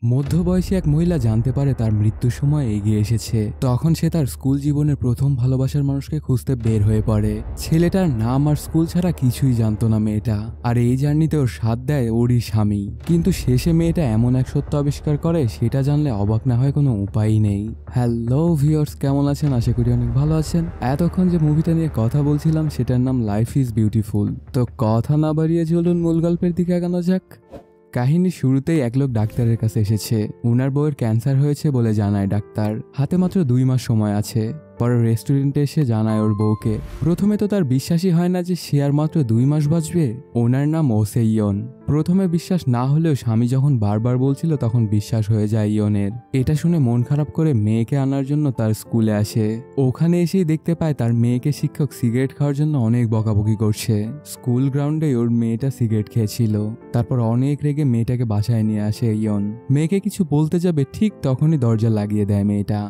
মধ্যবয়সী এক মহিলা জানতে পারে তার মৃত্যুর সময় এগিয়ে এসেছে। তখন সে তার স্কুল জীবনের প্রথম ভালোবাসার মানুষকে খুঁজতে বের হয়ে পড়ে। ছেলেটার নাম আর স্কুল ছাড়া কিছুই জানতো না মেয়েটা, আর এই জার্নিতে ওর সাথ দেয় ওরই স্বামী। কিন্তু শেষে মেয়েটা এমন এক সত্য আবিষ্কার করে সেটা জানলে অবাক না হয় কোনো উপায়ই নেই। হ্যালো ভিউয়ার্স, কেমন আছেন? আশা করি অনেক ভালো আছেন। এতক্ষণ যে মুভিটা নিয়ে কথা বলছিলাম সেটার নাম লাইফ ইজ বিউটিফুল। তো কথা না বাড়িয়ে চলুন মূল গল্পের দিকে এগোনো যাক। কাহিনী শুরুতেই এক লোক ডাক্তারের কাছে এসেছে। উনার বউয়ের ক্যান্সার হয়েছে বলে জানায় ডাক্তার। হাতে মাত্র 2 মাস সময় আছে। পরে রেস্টুরেন্টে এসে জানায় ওর বউকে। প্রথমে তো তার বিশ্বাসই হয় না যে সে আর মাত্র 2 মাস বাঁচবে। ওনার নাম ওসে ইয়ন। প্রথমে বিশ্বাস না হলেও স্বামী যখন বারবার বলছিল তখন বিশ্বাস হয়ে যায় ইয়নের। এটা শুনে মন খারাপ করে মেয়েকে আনার জন্য তার স্কুলে আসে। ওখানে এসেই দেখতে পায় তার মেয়েকে শিক্ষক সিগারেট খাওয়ার জন্য অনেক বকাবকি করছে। স্কুল গ্রাউন্ডে ওর মেয়েটা সিগারেট খেয়েছিল। তারপর অনেক রেগে মেয়েটাকে বাসায় নিয়ে আসে ইয়ন। মেয়েকে কিছু বলতে যাবে ঠিক তখনই দরজা লাগিয়ে দেয় মেয়েটা।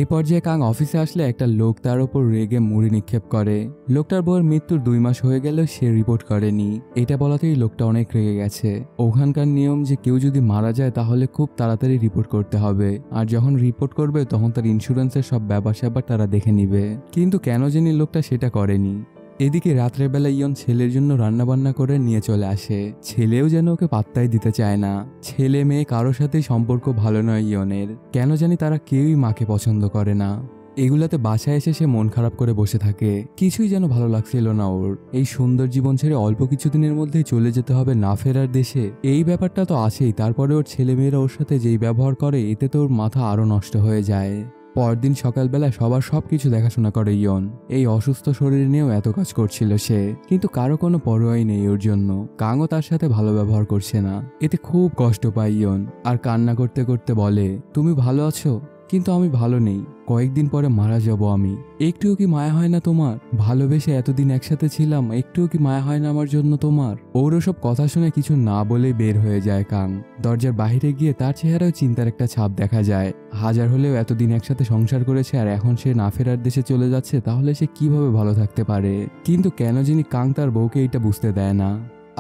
এই পর্যায়ে কাং অফিসে আসলে একটা লোক তার উপর রেগে মুড়ি নিক্ষেপ করে। লোকটার বউয়ের মৃত্যুর 2 মাস হয়ে গেলেও সে রিপোর্ট করেনি। এটা বলাতেই লোকটা অনেক রেগে গেছে। ওখানকার নিয়ম যে কেউ যদি মারা যায় তাহলে খুব তাড়াতাড়ি রিপোর্ট করতে হবে, আর যখন রিপোর্ট করবে তখন তার ইন্স্যুরেন্সের সব ব্যাপার স্যাপার তারা দেখে নিবে। কিন্তু কেন জানি লোকটা সেটা করেনি। এদিকে রাত্রের বেলা ইয়ন ছেলের জন্য রান্নাবান্না করে নিয়ে চলে আসে। ছেলেও যেন ওকে পাত্তাই দিতে চায় না। ছেলে মেয়ে কারোর সাথেই সম্পর্ক ভালো নয় ইয়নের। কেন জানি তারা কেউই মাকে পছন্দ করে না। এগুলাতে বাসায় এসে সে মন খারাপ করে বসে থাকে। কিছুই যেন ভালো লাগছিল না ওর। এই সুন্দর জীবন ছেড়ে অল্প কিছুদিনের মধ্যেই চলে যেতে হবে না ফেরার দেশে, এই ব্যাপারটা তো আছেই। তারপরে ওর ছেলেমেয়েরা ওর সাথে যেই ব্যবহার করে এতে তো ওর মাথা আরো নষ্ট হয়ে যায়। পরদিন সকালবেলা সবার সবকিছু দেখাশোনা করে ইয়ন। এই অসুস্থ শরীর নিয়েও এত কাজ করছিল সে, কিন্তু কারো কোনো পরোয়াই নেই ওর জন্য। কাংও তার সাথে ভালো ব্যবহার করছে না। এতে খুব কষ্ট পায় ইয়ন, আর কান্না করতে করতে বলে, তুমি ভালো আছো? কিন্তু আমি ভালো নেই। কয়েকদিন পরে মারা যাব আমি। একটুও কি মায়া হয় না তোমার? ভালোবেসে এতদিন একসাথে ছিলাম, একটুও কি মায়া হয় না আমার জন্য তোমার? ওর ওসব কথা শুনে কিছু না বলে বের হয়ে যায় কাং। দরজার বাইরে গিয়ে তার চেহারায় চিন্তার একটা ছাপ দেখা যায়। হাজার হলেও এতদিন একসাথে সংসার করেছে, আর এখন সে না ফেরার দেশে চলে যাচ্ছে, তাহলে সে কিভাবে ভালো থাকতে পারে? কিন্তু কেন জানি কাং তার বউকে এটা বুঝতে দেয় না।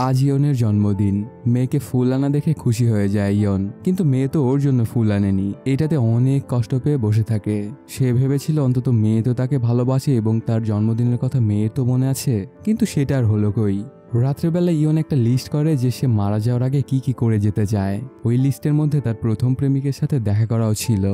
আজ ইয়নের জন্মদিন। মেয়েকে ফুল আনা দেখে খুশি হয়ে যায় ইয়ন, কিন্তু মেয়ে তো ওর জন্য ফুল আনেনি। এটাতে অনেক কষ্ট পেয়ে বসে থাকে। সে ভেবেছিল অন্তত মেয়ে তো তাকে ভালোবাসে এবং তার জন্মদিনের কথা মেয়ের তো মনে আছে, কিন্তু সেটা আর হলো কই। রাত্রেবেলা ইয়ন একটা লিস্ট করে যে সে মারা যাওয়ার আগে কি কি করে যেতে চায়। ওই লিস্টের মধ্যে তার প্রথম প্রেমিকের সাথে দেখা করাও ছিল।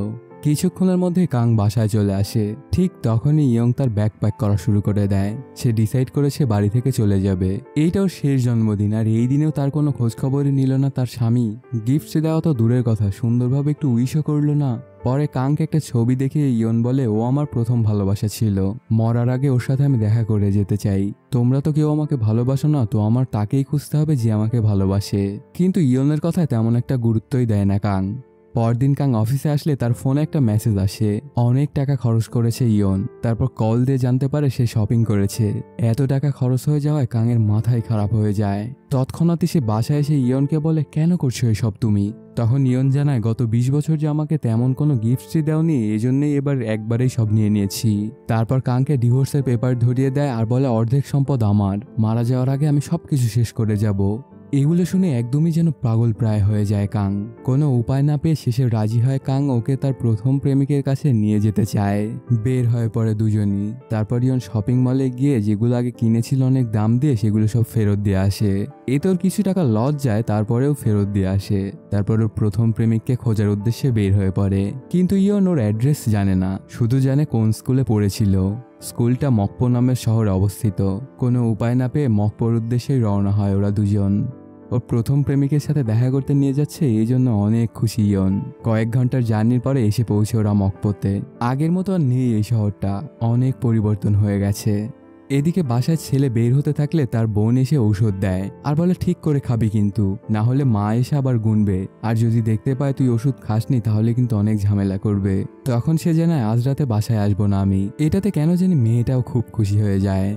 কিছুক্ষণের মধ্যে কাং বাসায় চলে আসে। ঠিক তখনই ইয়ং তার ব্যাগ প্যাক করা শুরু করে দেয়। সে ডিসাইড করেছে বাড়ি থেকে চলে যাবে। এইটাও শেষ জন্মদিন, আর এই দিনেও তার কোনো খোঁজখবরই নিল না তার স্বামী। গিফট দেওয়া তো দূরের কথা, সুন্দরভাবে একটু উইশও করলো না। পরে কাংকে একটা ছবি দেখে ইয়ন বলে, ও আমার প্রথম ভালোবাসা ছিল। মরার আগে ওর সাথে আমি দেখা করে যেতে চাই। তোমরা তো কেউ আমাকে ভালোবাসো না, তো আমার তাকেই খুঁজতে হবে যে আমাকে ভালোবাসে। কিন্তু ইয়নের কথায় তেমন একটা গুরুত্বই দেয় না কাং। পরদিন কাং অফিসে আসলে তার ফোনে একটা মেসেজ আসে। অনেক টাকা খরচ করেছে ইয়ন। তারপর কল দিয়ে জানতে পারে সে শপিং করেছে। এত টাকা খরচ হয়ে যাওয়ায় কাংয়ের মাথায় খারাপ হয়ে যায়। তৎক্ষণাৎই সে বাসায় এসে ইয়নকে বলে, কেন করছো এসব তুমি? তখন ইয়ন জানায়, গত 20 বছর যে আমাকে তেমন কোনো গিফটসই দেওনি, এজন্যই এবার একবারেই সব নিয়ে নিয়েছি। তারপর কাংকে ডিভোর্সের পেপার ধরিয়ে দেয় আর বলে, অর্ধেক সম্পদ আমার। মারা যাওয়ার আগে আমি সবকিছু শেষ করে যাব। এগুলো শুনে একদমই যেন পাগল প্রায় হয়ে যায় কাং। কোনো উপায় না পেয়ে শেষে রাজি হয় কাং ওকে তার প্রথম প্রেমিকের কাছে নিয়ে যেতে চায়। বের হয়ে পড়ে দুজনই। তারপর ইয়ন শপিং মলে গিয়ে যেগুলো আগে কিনেছিল অনেক দাম দিয়ে, সেগুলো সব ফেরত দিয়ে আসে। এতে ওর কিছু টাকা লস যায়, তারপরেও ফেরত দিয়ে আসে। তারপর ওর প্রথম প্রেমিককে খোঁজার উদ্দেশ্যে বের হয়ে পড়ে। কিন্তু ইয়ন ওর অ্যাড্রেস জানে না, শুধু জানে কোন স্কুলে পড়েছিল। স্কুলটা মকপো নামের শহরে অবস্থিত। কোনো উপায় না পেয়ে মকপোর উদ্দেশ্যেই রওনা হয় ওরা দুজন। ওর প্রথম প্রেমিকের সাথে দেখা করতে নিয়ে যাচ্ছে, এই জন্য অনেক খুশি ইয়ন। কয়েক ঘন্টার জার্নির পরে এসে পৌঁছে ওরা মকপোতে। আগের মতো আর নেই এই শহরটা, অনেক পরিবর্তন হয়ে গেছে। এদিকে বাসায় ছেলে বের হতে থাকলে তার বোন এসে ঔষধ দেয় আর বলে, ঠিক করে খাবি কিন্তু, না হলে মা এসে আবার গুনবে, আর যদি দেখতে পায় তুই ওষুধ খাসনি তাহলে কিন্তু অনেক ঝামেলা করবে। তখন সে জানায়, আজ রাতে বাসায় আসবো না আমি। এটাতে কেন জানি মেয়েটাও খুব খুশি হয়ে যায়।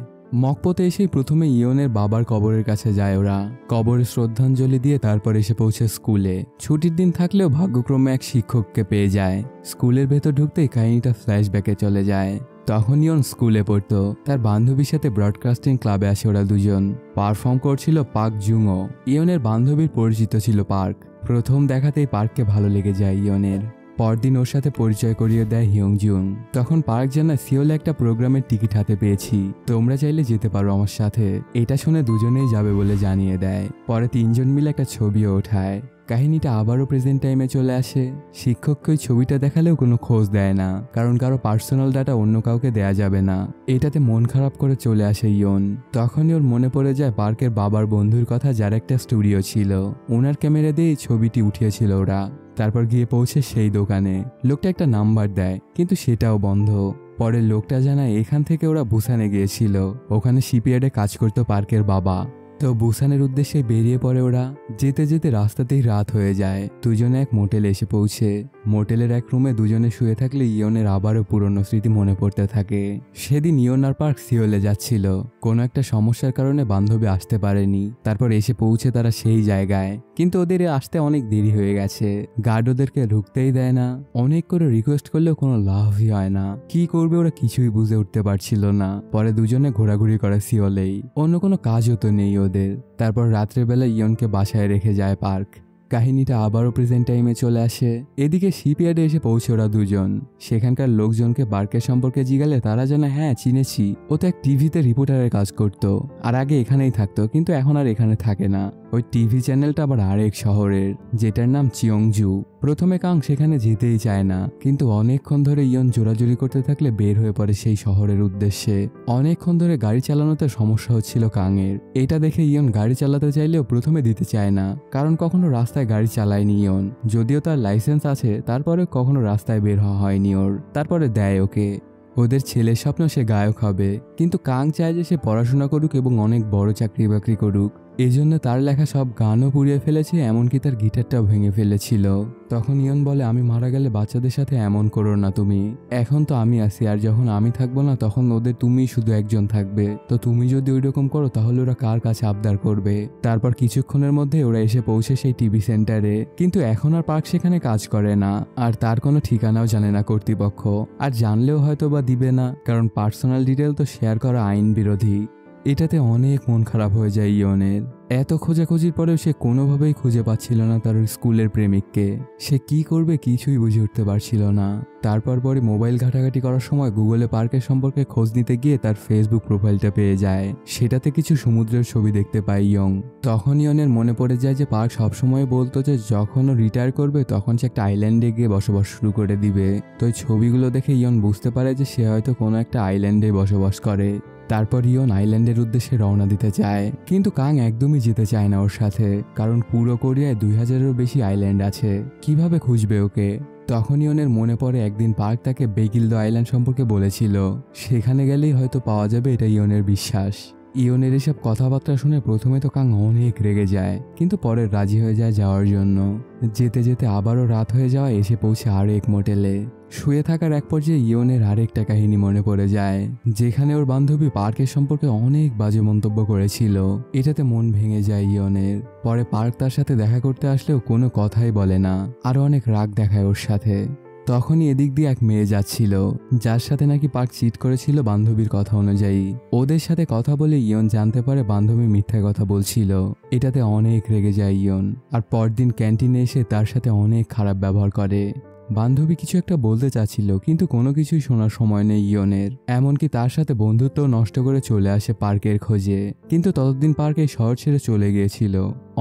মকপোতে এসেই প্রথমে ইয়নের বাবার কবরের কাছে যায় ওরা। কবরে শ্রদ্ধাঞ্জলি দিয়ে তারপর এসে পৌঁছে স্কুলে। ছুটির দিন থাকলেও ভাগ্যক্রমে এক শিক্ষককে পেয়ে যায়। স্কুলের ভেতর ঢুকতেই কাহিনীটা ফ্ল্যাশব্যাকে চলে যায়। তখন ইয়ন স্কুলে পড়তো। তার বান্ধবীর সাথে ব্রডকাস্টিং ক্লাবে আসে ওরা দুজন। পারফর্ম করছিল পার্ক জুংও। ইয়নের বান্ধবীর পরিচিত ছিল পার্ক। প্রথম দেখাতেই পার্ককে ভালো লেগে যায় ইয়নের। পরদিন ওর সাথে পরিচয় করিয়ে দেয় হিয়ংজুন। তখন পার্ক জানায় সিওলে একটা প্রোগ্রামের টিকিট হাতে পেয়েছি, তোমরা চাইলে যেতে পারো আমার সাথে। এটা শুনে দুজনেই যাবে বলে জানিয়ে দেয়। পরে তিনজন মিলে একটা ছবিও ওঠায়। কাহিনীটা আবারও প্রেজেন্ট টাইমে চলে আসে। শিক্ষককে ওই ছবিটা দেখালেও কোনো খোঁজ দেয় না, কারণ কারো পার্সোনাল ডাটা অন্য কাউকে দেয়া যাবে না। এটাতে মন খারাপ করে চলে আসে ইয়ন। তখনই ওর মনে পড়ে যায় পার্কের বাবার বন্ধুর কথা, যার একটা স্টুডিও ছিল। ওনার ক্যামেরা দিয়ে ছবিটি উঠিয়েছিল ওরা। তারপর গিয়ে পৌঁছে সেই দোকানে। লোকটা একটা নাম্বার দেয়, কিন্তু সেটাও বন্ধ। পরে লোকটা জানায় এখান থেকে ওরা বুসানে গিয়েছিল, ওখানে শিপইয়ার্ডে কাজ করতো পার্কের বাবা। তো বুসানের উদ্দেশ্যে বেরিয়ে পড়ে ওরা। যেতে যেতে রাস্তাতেই রাত হয়ে যায়। দুজনে এক মোটেলে এসে পৌঁছে। মোটেলের এক রুমে দুজনে শুয়ে থাকলে ইয়নের আবারও পুরনো স্মৃতি মনে পড়তে থাকে। সেদিন ইয়ন আর পার্ক সিওলে যাচ্ছিল। কোনো একটা সমস্যার কারণে বান্ধবী আসতে পারেনি। তারপর এসে পৌঁছে তারা সেই জায়গায়, কিন্তু ওদের আসতে অনেক দেরি হয়ে গেছে। গার্ড ওদেরকে ঢুকতেই দেয় না। অনেক করে রিকোয়েস্ট করলেও কোনো লাভই হয় না। কি করবে ওরা কিছুই বুঝে উঠতে পারছিল না। পরে দুজনে ঘোরাঘুরি করে সিওলেই, অন্য কোনো কাজও তো নেই ওদের। তারপর রাত্রেবেলা ইয়নকে বাসায় রেখে যায় পার্ক। কাহিনীটা আবারও প্রেজেন্ট টাইমে চলে আসে। এদিকে শিপইয়ার্ডে এসে পৌঁছে ওরা দুজন। সেখানকার লোকজনকে পার্কের সম্পর্কে জিজ্ঞালে তারা জানে হ্যাঁ চিনেছি, ও তো এক টিভিতে রিপোর্টারের কাজ করত, আর আগে এখানেই থাকতো, কিন্তু এখন আর এখানে থাকে না। ওই টিভি চ্যানেলটা আবার আরেক শহরের, যেটার নাম চিয়ংজু। প্রথমে কাং সেখানে যেতেই চায় না, কিন্তু অনেকক্ষণ ধরে ইয়ন জোরাজুরি করতে থাকলে বের হয়ে পড়ে সেই শহরের উদ্দেশ্যে। অনেকক্ষণ ধরে গাড়ি চালানোতে সমস্যা হচ্ছিল কাংয়ের। এটা দেখে ইয়ন গাড়ি চালাতে চাইলেও প্রথমে দিতে চায় না, কারণ কখনো রাস্তায় গাড়ি চালায়নি ইয়ন। যদিও তার লাইসেন্স আছে, তারপরে কখনো রাস্তায় বের হওয়া হয়নি ওর। তারপরে দেয় ওকে। ওদের ছেলের স্বপ্ন সে গায়ক হবে, কিন্তু কাং চায় যে সে পড়াশোনা করুক এবং অনেক বড় চাকরি বাকরি করুক। এজন্য তার লেখা সব গানও পুড়িয়ে ফেলেছে, এমনকি তার গিটারটাও ভেঙে ফেলেছিল। তখন ইয়ন বলে আমি মারা গেলে বাচ্চাদের সাথে এমন করো না তুমি। এখন তো আমি আছি, আর যখন আমি থাকবো না তখন ওদের তুমি শুধু একজন থাকবে। তো তুমি যদি ওই রকম করো তাহলে ওরা কার কাছে আবদার করবে। তারপর কিছুক্ষণের মধ্যে ওরা এসে পৌঁছে সেই টিভি সেন্টারে। কিন্তু এখন আর পার্ক সেখানে কাজ করে না, আর তার কোনো ঠিকানাও জানে না কর্তৃপক্ষ। আর জানলেও হয়তো বা দিবে না, কারণ পার্সোনাল ডিটেল তো শেয়ার করা আইন বিরোধী। এটাতে অনেক মন খারাপ হয়ে যায় ইয়নের। এত খোঁজাখুঁজির পরেও সে কোনোভাবেই খুঁজে পাচ্ছিল না তার স্কুলের প্রেমিককে। সে কি করবে কিছুই বুঝে উঠতে পারছিল না। তারপর পরে মোবাইল ঘাটাঘাটি করার সময় গুগলে পার্কের সম্পর্কে খোঁজ নিতে গিয়ে তার ফেসবুক প্রোফাইলটা পেয়ে যায়। সেটাতে কিছু সমুদ্রের ছবি দেখতে পায় ইয়ং। তখন ইয়নের মনে পড়ে যায় যে পার্ক সবসময় বলতো যে যখন ও রিটায়ার করবে তখন সে একটা আইল্যান্ডে গিয়ে বসবাস শুরু করে দিবে। তো এই ছবিগুলো দেখে ইয়ন বুঝতে পারে যে সে হয়তো কোনো একটা আইল্যান্ডে বসবাস করে। তারপর ইয়ন আইল্যান্ডের উদ্দেশ্যে রওনা দিতে চায়, কিন্তু কাং একদমই যেতে চায় না ওর সাথে, কারণ পুরো কোরিয়ায় 2000-এরও বেশি আইল্যান্ড আছে, কিভাবে খুঁজবে ওকে। তখন ইয়নের মনে পড়ে একদিন পার্ক তাকে বেগিলদো আইল্যান্ড সম্পর্কে বলেছিল, সেখানে গেলেই হয়তো পাওয়া যাবে, এটা ইয়নের বিশ্বাস। ইয়নের এসব কথাবার্তা শুনে প্রথমে তো কাং অনেক রেগে যায়, কিন্তু পরে রাজি হয়ে যায় যাওয়ার জন্য। যেতে যেতে আবারও রাত হয়ে যাওয়া এসে পৌঁছে আরও এক মোটেলে। শুয়ে থাকার এক পর্যায়ে ইয়নের আরেকটা কাহিনী মনে পড়ে যায়, যেখানে ওর বান্ধবী পার্কের সম্পর্কে অনেক বাজে মন্তব্য করেছিল। এটাতে মন ভেঙে যায় ইয়নের। পরে পার্ক তার সাথে দেখা করতে আসলেও কোনো কথাই বলে না, আরো অনেক রাগ দেখায় ওর সাথে। তখনই এদিক দিয়ে এক মেয়ে যাচ্ছিল, যার সাথে নাকি পার্ক চিট করেছিল বান্ধবীর কথা অনুযায়ী। ওদের সাথে কথা বলে ইয়ন জানতে পারে বান্ধবী মিথ্যা কথা বলছিল। এটাতে অনেক রেগে যায় ইয়ন, আর পরদিন ক্যান্টিনে এসে তার সাথে অনেক খারাপ ব্যবহার করে। বান্ধবী কিছু একটা বলতে চাচ্ছিল, কিন্তু কোনো কিছুই শোনার সময় নেই ইয়নের। এমনকি তার সাথে বন্ধুত্ব নষ্ট করে চলে আসে পার্কের খোঁজে, কিন্তু ততদিন পার্কে শহর ছেড়ে চলে গিয়েছিল।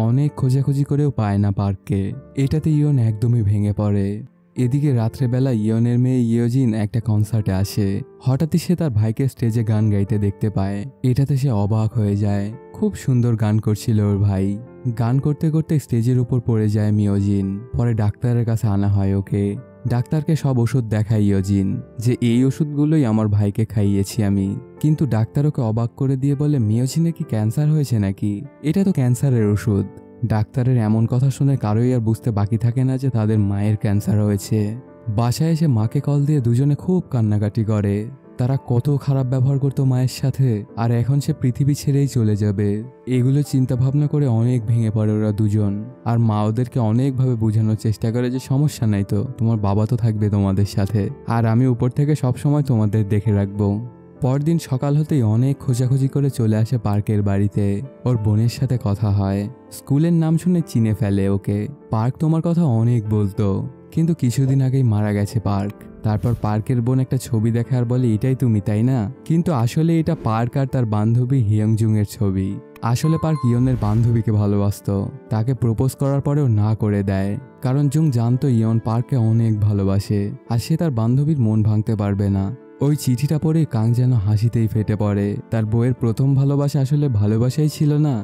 অনেক খোঁজাখুঁজি করেও পায় না পার্ককে। এটাতে ইয়ন একদমই ভেঙে পড়ে। এদিকে রাত্রেবেলা ইয়নের মেয়ে ইয়োজিন একটা কনসার্টে আসে। হঠাৎই সে তার ভাইকে স্টেজে গান গাইতে দেখতে পায়। এটাতে সে অবাক হয়ে যায়। খুব সুন্দর গান করছিল ওর ভাই। গান করতে করতে স্টেজের উপর পড়ে যায় মিয়োজিন। পরে ডাক্তারের কাছে আনা হয় ওকে। ডাক্তারকে সব ওষুধ দেখায় ইয়োজিন, যে এই ওষুধগুলোই আমার ভাইকে খাইয়েছি আমি। কিন্তু ডাক্তার ওকে অবাক করে দিয়ে বলে, মিয়োজিনের কি ক্যান্সার হয়েছে নাকি? এটা তো ক্যান্সারের ওষুধ। ডাক্তারের এমন কথা শুনে কারোই আর বুঝতে বাকি থাকে না যে তাদের মায়ের ক্যান্সার হয়েছে। বাসায় এসে মাকে কল দিয়ে দুজনে খুব কান্নাকাটি করে। তারা কত খারাপ ব্যবহার করতো মায়ের সাথে, আর এখন সে পৃথিবী ছেড়েই চলে যাবে। এগুলো চিন্তা ভাবনা করে অনেক ভেঙে পড়ে ওরা দুজন। আর মা ওদেরকে অনেকভাবে বোঝানোর চেষ্টা করে যে সমস্যা নাই তো, তোমার বাবা তো থাকবে তোমাদের সাথে, আর আমি উপর থেকে সব সময় তোমাদের দেখে রাখবো। পরদিন সকাল হতেই অনেক খোঁজাখুঁজি করে চলে আসে পার্কের বাড়িতে। ওর বোনের সাথে কথা হয়, স্কুলের নাম শুনে চিনে ফেলে ওকে। পার্ক তোমার কথা অনেক বলতো, কিন্তু কিছুদিন আগেই মারা গেছে পার্ক। তারপর পার্কের বোন একটা ছবি দেখে আর বলে, এটাই তুমি তাই না? কিন্তু আসলে এটা পার্ক আর তার বান্ধবী হিয়ংজুং এর ছবি। আসলে পার্ক ইয়নের বান্ধবীকে ভালোবাসতো, তাকে প্রপোজ করার পরেও না করে দেয়, কারণ জুং জানতো ইয়ন পার্ককে অনেক ভালোবাসে আর সে তার বান্ধবীর মন ভাঙতে পারবে না। ওই চিঠিটা পড়ে কাং যেন হাসিতেই ফেটে পড়ে। তার বইয়ের প্রথম ভালোবাসা আসলে ভালোবাসাই ছিল না।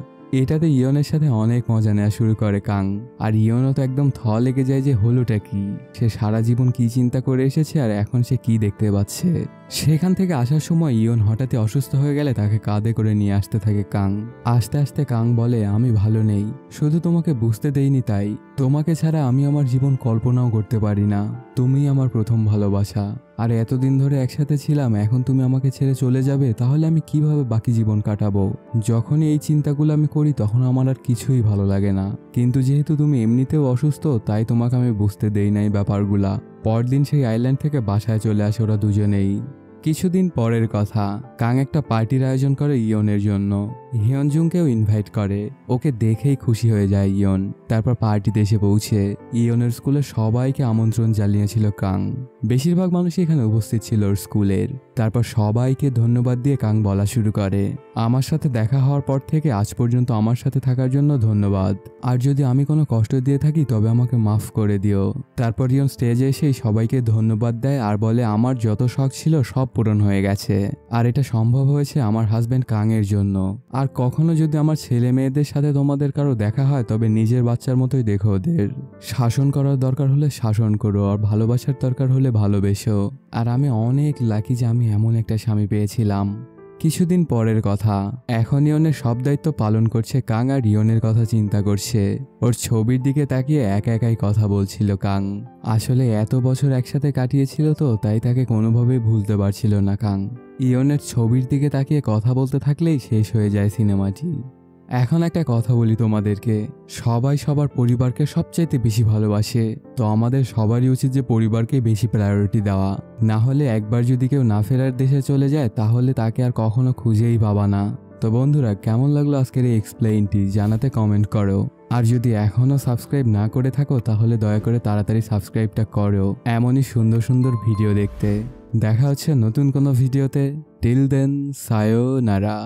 এটাতে ইয়নের সাথে অনেক মজা নেওয়া শুরু করে কাং, আর ইয়নও তো একদম লেগে যায় যে হলোটা কি, সে সারা জীবন কি চিন্তা করে এসেছে আর এখন সে কি দেখতে পাচ্ছে। সেখান থেকে আসার সময় ইয়ন হঠাৎই অসুস্থ হয়ে গেলে তাকে কাঁধে করে নিয়ে আসতে থাকে কাং। আস্তে আস্তে কাং বলে, আমি ভালো নেই, শুধু তোমাকে বুঝতে দেইনি তাই। তোমাকে ছাড়া আমি আমার জীবন কল্পনাও করতে পারি না। তুমি আমার প্রথম ভালোবাসা, আর এতদিন ধরে একসাথে ছিলাম, এখন তুমি আমাকে ছেড়ে চলে যাবে, তাহলে আমি কিভাবে বাকি জীবন কাটাবো? যখনই এই চিন্তাগুলো আমি করি তখন আমার আর কিছুই ভালো লাগে না। কিন্তু যেহেতু তুমি এমনিতেও অসুস্থ, তাই তোমাকে আমি বুঝতে দেই নাই ব্যাপারগুলা। পরদিন সেই আইল্যান্ড থেকে বাসায় চলে আসে ওরা দুজনেই। কিছুদিন পরের কথা, কাং একটা পার্টির আয়োজন করে ইয়নের জন্য। হিয়নজুংকেও ইনভাইট করে, ওকে দেখেই খুশি হয়ে যায় ইয়ন। তারপর পার্টিতে এসে পৌঁছে ইয়নের স্কুলের সবাইকে আমন্ত্রণ জানিয়েছিল কাং। বেশিরভাগ মানুষই এখানে উপস্থিত ছিল ওর স্কুলের। তারপর সবাইকে ধন্যবাদ দিয়ে কাং বলা শুরু করে, আমার সাথে দেখা হওয়ার পর থেকে আজ পর্যন্ত আমার সাথে থাকার জন্য ধন্যবাদ, আর যদি আমি কোনো কষ্ট দিয়ে থাকি তবে আমাকে মাফ করে দিও। তারপর ইয়ন স্টেজে এসে সবাইকে ধন্যবাদ দেয় আর বলে, আমার যত শখ ছিল সব পূরণ হয়ে গেছে, আর এটা সম্ভব হয়েছে আমার হাজব্যান্ড কাং এর জন্য। আর কখনো যদি আমার ছেলে মেয়েদের সাথে তোমাদের কারো দেখা হয় তবে নিজের বাচ্চার মতোই দেখো ওদের। শাসন করার দরকার হলে শাসন করো, আর ভালোবাসার দরকার হলে ভালোবেসো। আর আমি অনেক লাকি যে আমি এমন একটা স্বামী পেয়েছিলাম। কিছুদিন পরের কথা, এখন ইয়নের সব দায়িত্ব পালন করছে কাং, আর ইয়নের কথা চিন্তা করছে। ওর ছবির দিকে তাকিয়ে একা একাই কথা বলছিল কাং। আসলে এত বছর একসাথে কাটিয়েছিল তো, তাই তাকে কোনোভাবেই ভুলতে পারছিল না কাং। ইয়নের ছবির দিকে তাকিয়ে কথা বলতে থাকলেই শেষ হয়ে যায় সিনেমাটি। এখন একটা কথা বলি তোমাদেরকে, সবাই সবার পরিবারকে সবচাইতে বেশি ভালোবাসে, তো আমাদের সবারই উচিত যে পরিবারকে বেশি প্রায়োরিটি দেওয়া। না হলে একবার যদি কেউ না ফেরার দেশে চলে যায় তাহলে তাকে আর কখনো খুঁজেই পাবা না। তো বন্ধুরা, কেমন লাগলো আজকের এই এক্সপ্লেইনটি জানাতে কমেন্ট করো। আর যদি এখনো সাবস্ক্রাইব না করে থাকো তাহলে দয়া করে তাড়াতাড়ি সাবস্ক্রাইবটা করো এমনই সুন্দর সুন্দর ভিডিও দেখতে। দেখা হচ্ছে নতুন কোনো ভিডিওতে। Till then, সায়োনারা।